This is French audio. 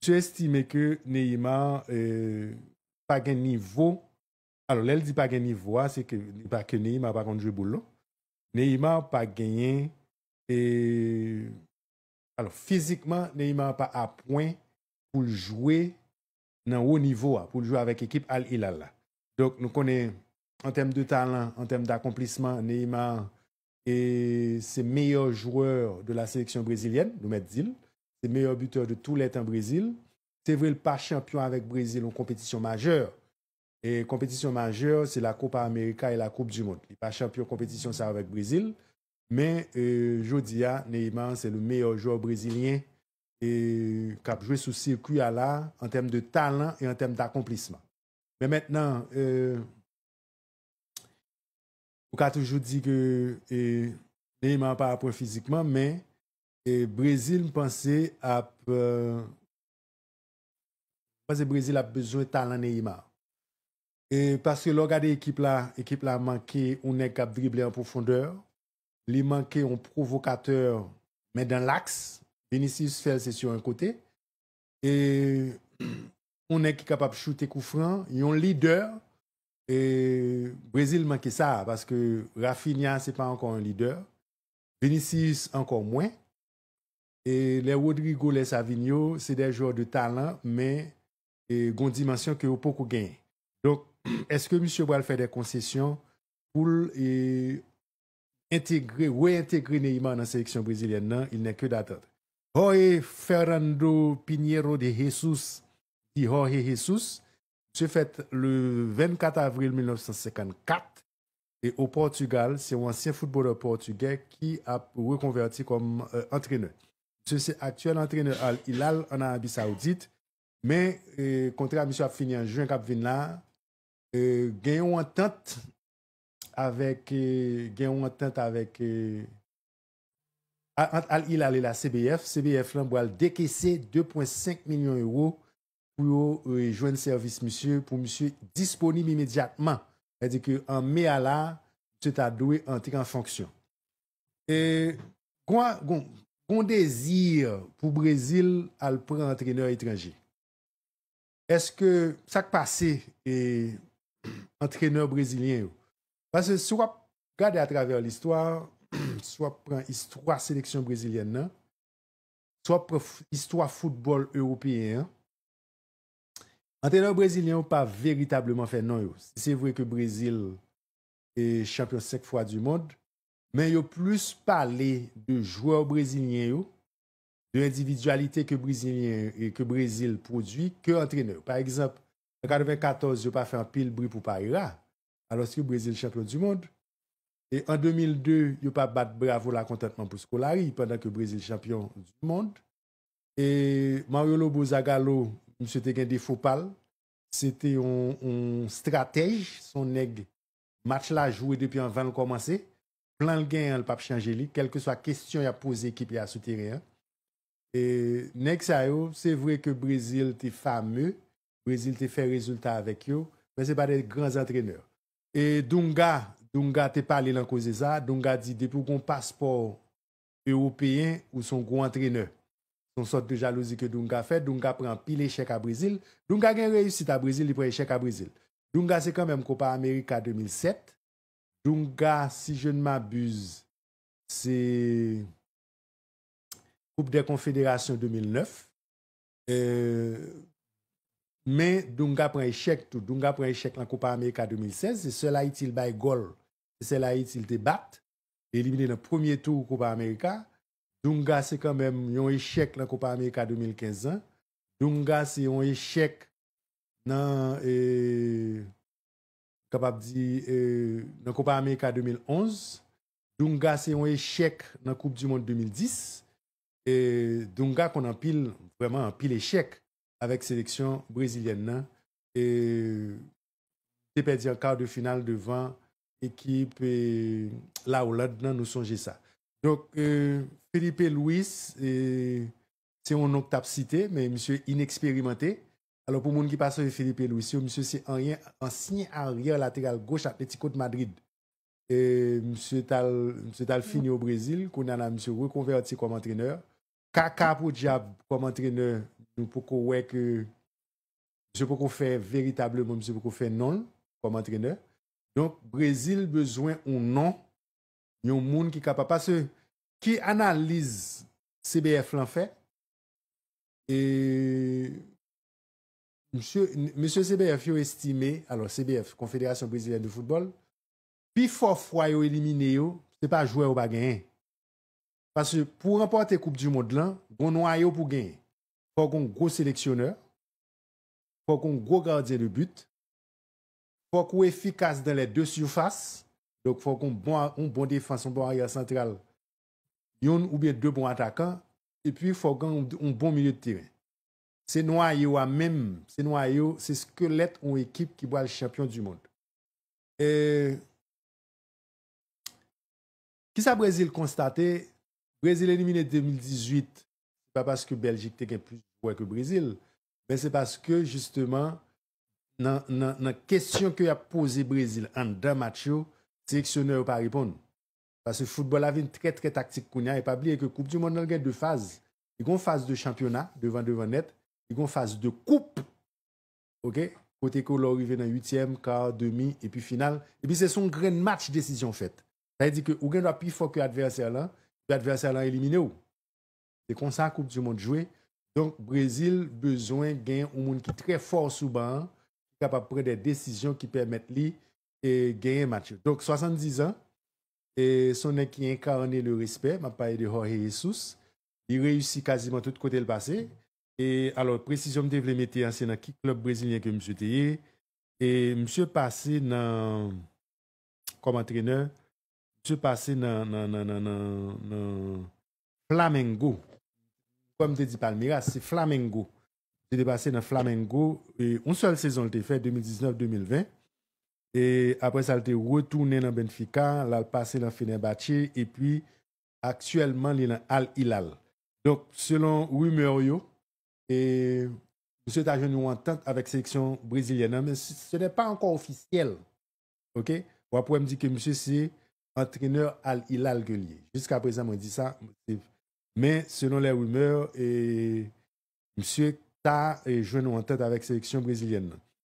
tu estimes que Neymar pas un niveau. Alors, là, elle dit pas un niveau, c'est que pas que Neymar pas contre jouer boulot. Neymar pas gagné et alors physiquement Neymar pas à point pour jouer dans haut niveau pour jouer avec l'équipe Al Hilal. Donc nous connaissons en termes de talent, en termes d'accomplissement, Neymar est le meilleur joueur de la sélection brésilienne, nous mettons dire. C'est le meilleur buteur de tous les temps Brésil. C'est vrai, le pas champion avec Brésil en compétition majeure. Et compétition majeure, c'est la Copa América et la Coupe du Monde. Il n'est pas champion compétition ça avec Brésil. Mais Jodia, Neymar, c'est le meilleur joueur brésilien et qui a joué sous circuit à là en termes de talent et en termes d'accomplissement. Mais maintenant, on a toujours dit que Neymar pas à point physiquement, mais Brésil pensait à Brésil a besoin de talent Neymar. Et parce que regardez l'équipe là manqué, on est capable de dribbler en profondeur. Il manquait un provocateur, mais dans l'axe. Vinicius fait c'est sur un côté. Et on est capable de shooter coup franc. Il y a un leader. Et Brésil manquait ça parce que Rafinha, ce n'est pas encore un leader. Vinicius, encore moins. Et les Rodrigo, les Savinho, c'est des joueurs de talent, mais ils ont une dimension que vous pouvez gagner. Donc, est-ce que M. Bral fait des concessions pour réintégrer Neymar dans la sélection brésilienne? Non, il n'est que d'attendre. Jorge Fernando Pinheiro de Jesus, dit Jorge Jesus, se fait le 24 avril 1954 et au Portugal, c'est un ancien footballeur portugais qui a reconverti comme entraîneur. C'est actuel entraîneur Al Hilal en Arabie Saoudite, mais contrat monsieur a fini en juin cap vinn là, gagnons entente avec Al Hilal et la CBF. CBF là va décaisser 2,5 millions d'euros pour joindre service monsieur pour monsieur disponible immédiatement. C'est-à-dire que en mai à là, monsieur t'a doué entrer en fonction. Et qu'on désire pour Brésil à le prendre entraîneur étranger. Est-ce que ça passe entraîneur brésilien? Parce que soit regarder à travers l'histoire, soit prend histoire sélection brésilienne, soit histoire football européen. Entraîneur brésilien n'a pas véritablement fait non. C'est vrai que le Brésil est champion 5 fois du monde, mais il a plus parlé de joueurs brésiliens, de l'individualité que Brésil produit, que entraîneur. Par exemple, en 1994, il n'a pas fait un pile bruit pour Paris-là, alors que le Brésil est champion du monde. Et en 2002, il n'a pas battu bravo la contentement pour Scolari pendant que le Brésil est champion du monde. Et Mario Lobo Zagallo, monsieur te gen des faux pal, c'était un stratège, son nègre match là joué depuis avant de commencer. Plan le gain, le pape changer, quelle que soit la question il a posé équipe il a souterrain. Et nègre ça yo, c'est vrai que Brésil était fameux, Brésil te fait résultat avec eux, mais c'est pas des grands entraîneurs. Et Dunga te parlé dans cause de ça, Dunga dit depuis qu'on passeport européen ou son gros entraîneur. Son sorte de jalousie que Dunga fait. Dunga prend pile échec à Brésil. Dunga a réussi à Brésil, il prend échec à Brésil. Dunga, c'est quand même Copa América 2007. Dunga, si je ne m'abuse, c'est Coupe des Confédérations 2009. Mais Dunga prend échec tout. Dunga prend échec dans Copa América 2016. C'est cela il by goal. C'est cela il te bat. Éliminé dans le premier tour Copa América. Dunga, c'est quand même un échec dans la Copa América 2015. Dunga, c'est un échec dans capable dire dans Copa América 2011. Dunga, c'est un échec dans la Coupe du Monde 2010. Et Dunga, qu'on empile vraiment un pile échec avec la sélection brésilienne. Et c'est perdu en quart de finale devant l'équipe la Hollande, nous songez ça. Donc, Felipe Luis, c'est un nom que tu as cité, mais monsieur inexpérimenté. Alors, pour les gens qui passent sur Felipe Luis, monsieur, c'est ancien arrière latéral gauche Atlético de Madrid. Et monsieur Tal fini au Brésil, qu'on a monsieur reconverti comme entraîneur. Kaka pour Diab comme entraîneur, nous pouvons ouais que monsieur pouvons faire véritablement monsieur pouvons faire non comme entraîneur. Donc Brésil besoin ou non un monde qui est capable parce que qui analyse CBF l'en fait et monsieur CBF a estimé alors CBF Confédération brésilienne de football puis fort fois yo éliminé yo c'est pas jouer au pas gagner parce que pour remporter coupe du monde là gon noyau pour gagner faut qu'on gros sélectionneur faut qu'on gros gardien de but faut qu'on efficace dans les deux surfaces donc faut qu'on bon défense un bon arrière central yon ou bien deux bons attaquants et puis faut qu'on un bon milieu de terrain c'est noyau à même c'est noyau c'est squelette en équipe qui va le champion du monde et qui ça Brésil constaté Brésil éliminé 2018 c'est pas parce que Belgique était plus joueur que Brésil mais c'est parce que justement dans la question que a posé Brésil en deux matchs sélectionneur pas répondre parce que le football a une très très tactique qu'on a et pas oublier que Coupe du monde il y a deux phases il y a une phase de championnat devant net il y a une phase de coupe OK côté que l'on arrive dans 8e quart demi et puis finale et puis c'est son grand match décision faite ça veut dire que ou doit plus fort que l'adversaire là éliminé ou c'est comme ça Coupe du monde jouer donc Brésil besoin gagner un monde qui est très fort sous banc capable de prendre des décisions qui permettent lui et gagner un match donc 70 ans et son qui incarne le respect m'a parlé de Jorge Jesus il réussit quasiment tout côté le passé et alors précision me devait mettre c'est dans qui club brésilien que monsieur était et monsieur passé dans comme entraîneur monsieur passé dans Flamengo comme te dit Palmeiras c'est Flamengo j'ai passé dans Flamengo et une seule saison il fait 2019-2020 et après ça il est retourné dans Benfica là il passé dans Fenerbahçe et puis actuellement il est dans Al Hilal donc selon rumeur yo et monsieur t'a joué une entente avec sélection brésilienne mais ce n'est pas encore officiel OK ou après me dit que monsieur c'est entraîneur Al Hilal que lié jusqu'à présent moi dit ça mais selon les rumeurs et monsieur t'a joué une entente avec sélection brésilienne